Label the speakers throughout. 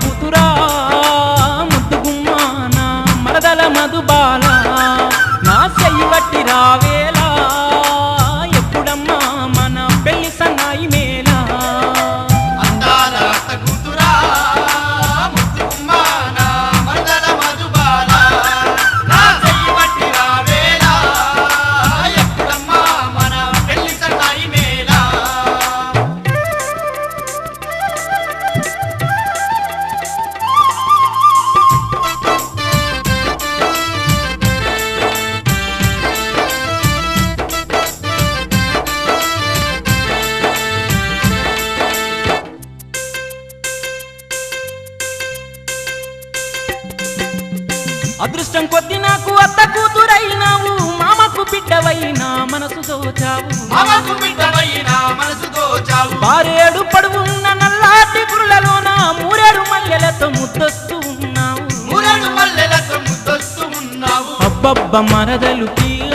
Speaker 1: కూతురా ముద్దుగుమ్మా నా మరదల మధుబాల నా చెయ్యి వట్టి రావేలా ఎప్పుడమ్మా మన పెళ్లి సన్నాయి మేలా
Speaker 2: అందాల అత్త కూతురా ముద్దుగుమ్మా నా మరదల మధుబాల నా చెయ్యి వట్టి రావేలా ఎప్పుడమ్మా మన పెళ్లి సన్నాయి మేలా
Speaker 1: అదృష్టం కొద్ది నాకు అత్త కూతురైనావు మామకు బిడ్డవైనా మనసు దోచావు
Speaker 2: మామకు బిడ్డవైనా మనసు దోచావు
Speaker 1: బారేడు పడువున్న నల్లాటి గురులలోన మూరేడు మల్లెలతో ముద్దొస్తూ ఉన్నావు
Speaker 2: మూరేడు మల్లెలతో ముద్దొస్తూ ఉన్నావు
Speaker 1: అబ్బబ్బ మరదలు పిల్ల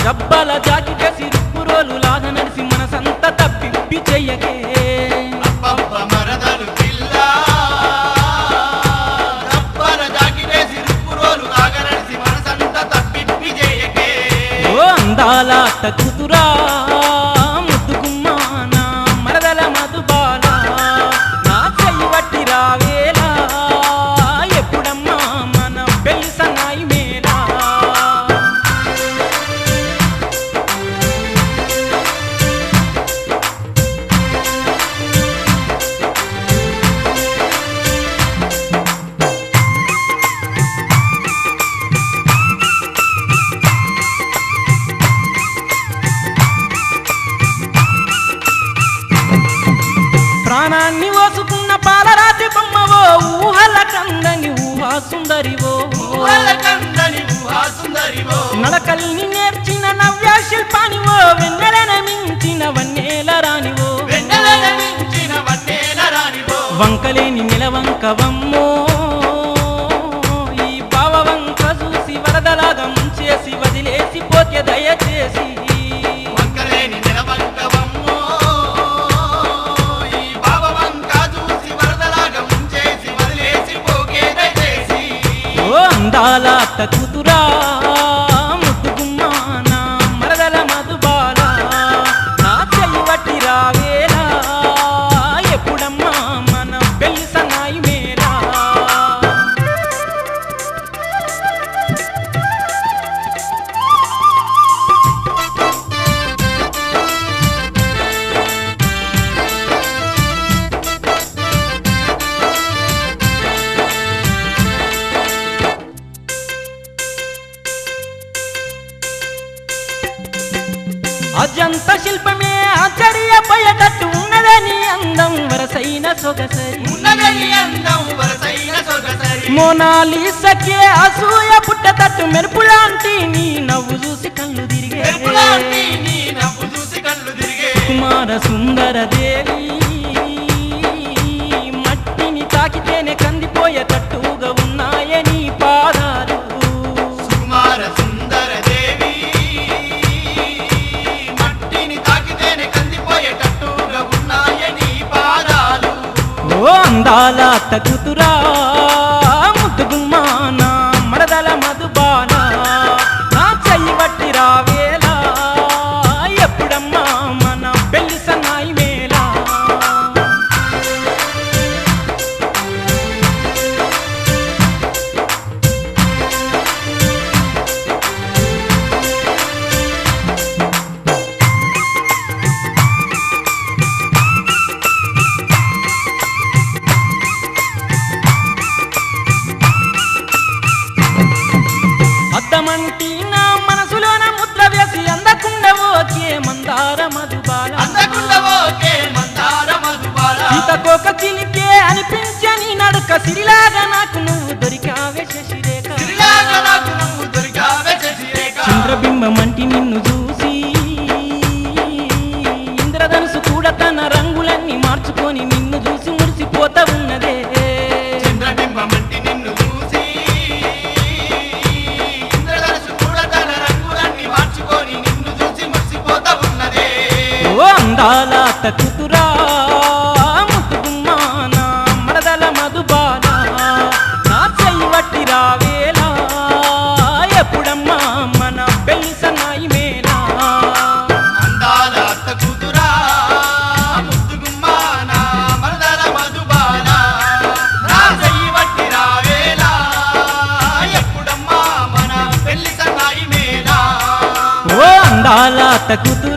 Speaker 1: జబ్బల జాకిట సిరుపు రోలు లాగా నడిసి మనసంత తప్పిప్పి చెయ్యకే
Speaker 2: అబ్బబ్బ మరదలు పిల్ల జబ్బల జాకిటేసి రుప్పురోలు లాగా నడిసి మనసంతా తప్పిప్పి చేయకే
Speaker 1: ఓ అందాల అత్త కూతురా ముద్దుగుమ్మా నా మరదల మధుబాల నా చెయ్యి వట్టి రావేలా ఎప్పుడమ్మా మన పెళ్లి సన్నాయి మేలా ప్రాణాన్ని ఓసుకున్న పాలరాతి బొమ్మవో ఊహల కందని ఊహా సుందరివో
Speaker 2: ఊహలకందని ఊహా సుందరివో
Speaker 1: నడకల్ని నేర్చిన నవ్య శిల్పానివో వెన్నెలన మించిన వన్నేల రానివో
Speaker 2: వెన్నెలన మించిన వన్నేల రానివో
Speaker 1: వంకలేని నిలవంకవమ్మో ఈ భావవంక చూసి వరదలాగా ముంచేసి వదిలేసి పోతే దయచేసి
Speaker 2: వంకలేని నిలవంకవమ్మో ఈ భావవంక చూసి వరదలాగా ముంచేసి వదిలేసి పోకే దయచేసి
Speaker 1: ఓ అందాల అత్త కూతురా ముద్దుగుమ్మా నా మరదల మధుబాల నా చెయ్యి వట్టి రావేలా ఎప్పుడమ్మా మన పెళ్లి సన్నాయి మేలా అజంత శిల్పమే ఆశ్చర్యపోయేటట్టు ఉన్నదని అందం వరసైన సొగసరి
Speaker 2: ఉన్నదని అందం వరసైన సొగసరి
Speaker 1: మోనాలిసకే అసూయ పుట్టతట్టు మెరుపులాంటి నీ నవ్వు చూసి కళ్ళు తిరిగే
Speaker 2: మెరుపులాంటి నీ నవ్వు చూసి కళ్ళు తిరిగే
Speaker 1: కుమార సుందర దేవి మట్టిని తాకితేనే కందిపోయేటట్టుగా ఉన్నాయే నీ పాదాలు
Speaker 2: కుమార సుందర దేవి మట్టిని తాకితేనే కందిపోయేటట్టుగా ఉన్నాయ నీ పాదాలు
Speaker 1: ఓ అందాల అత్త కూతురా ముద్దుగుమ్మా నా మరదల మధుబాల నా చెయ్యి వట్టి రావేలా ఎప్పుడమ్మా మన పెళ్లి సన్నాయి మేలా అద్దమంటి నా మనసులోన ముద్ర వేసి అందకుండా ఓకే మందార మధుబాల
Speaker 2: అందకుండా ఓకే మందార మధుబాల
Speaker 1: సీతకోక చిలికే అనిపించని నడుక సిరిలాగా నాకు నువ్వు దొరికావే శశిరేఖ
Speaker 2: సిరిలాగా నాకు నువ్వు దొరికావే శశిరేఖ
Speaker 1: చంద్రబింబమంటి నిన్ను చూసి ఇంద్రధనుసు కూడా తన రంగులన్నీ మార్చుకొని నిన్ను చూసి మురిసిపోతా ఉన్నదే
Speaker 2: చంద్రబింబమంటి నిన్ను చూసి ఇంద్రధనుసు కూడా తన రంగులన్నీ మార్చుకొని నిన్ను చూసి మురిసిపోతా ఉన్నదే
Speaker 1: ఓ అందాల అత్త కూతురా ముద్దుగుమ్మా లాత కూతురు